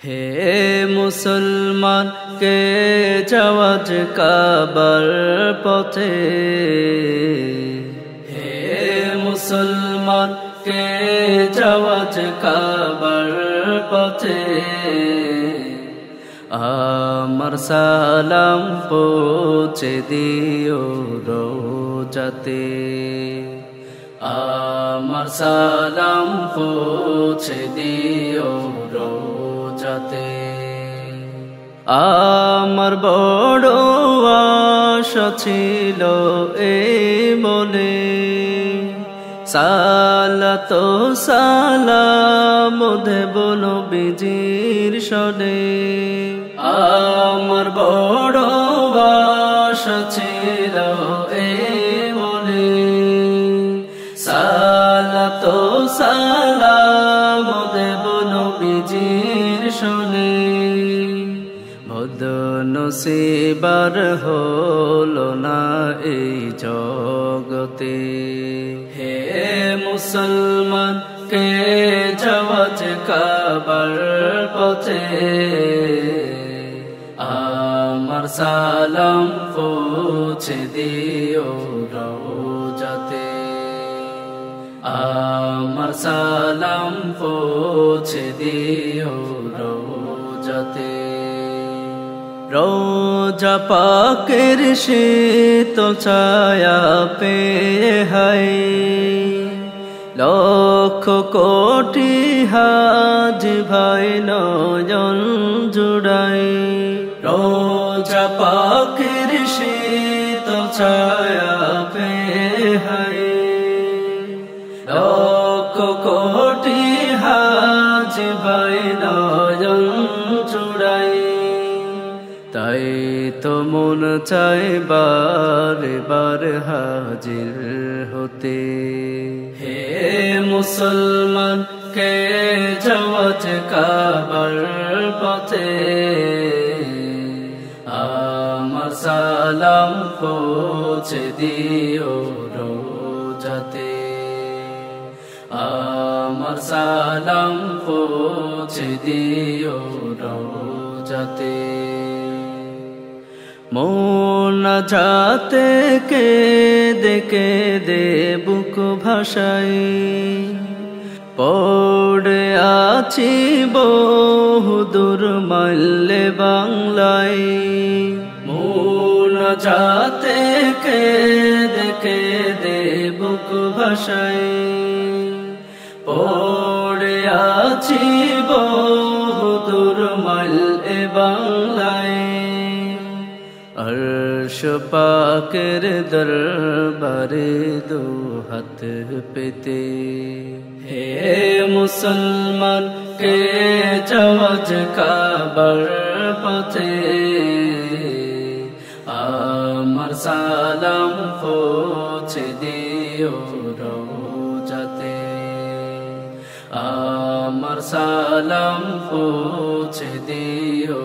হে মুসলমান কে যাওয়াজ কাবার পথে, হে মুসলমান কে যাওয়াজ কাবার পথে, আমার সালাম পৌঁছে দিও রোজাতে, আমার সালাম পৌঁছে দিও রোজাতে। আমার বড় আশা ছিল এই মনে, সালাত সালাম দেব নবীজির শনে। আমার বড় আশা ছিল এই মনে, সালাত সালাম দেব নবীজির শনে। বদনসিবার হলো না এই জগতে, হে মুসলমান কে যাওয়াজ কাবার পথে, আমার সালাম পৌঁছে দিও রোজাতে, আমার সালাম পৌঁছে দিও রোজাতে। রোজা পাকের শীতল ছায়া পেয়ে হাই, লক্ষ কোটি হাজি ভাই নয়ন জুড়াই। রোজা পাকের শীতল ছায়া পেয়ে হাই, লক্ষ কোটি হাজি ভাই নয়ন জুড়াই। তাই তো মন চাই বারে বার হাজির হতে, হে মুসলমান কে যাওয়াজ কাবার পথে, আমার সালাম পৌঁছে দিও রোজাতে, আমার সালাম পৌঁছে দিও রোজাতে। মোনাজাতে কেঁদে দে বুক ভাষাই, পড়ে আছি বহুদূর মাইলে বাংলায়। মোনাজাতে কেঁদে দে বুক ভাষাই, পড়ে আছি বহুদূর মাইলে বাংলায়। আরশ পাকের দরবারে দো হাত পেতে, হে মুসলমান কে যাওয়াজ কাবার পথে, আমার সালাম পৌঁছে দিও রোজাতে, আমার সালাম পৌঁছে দিও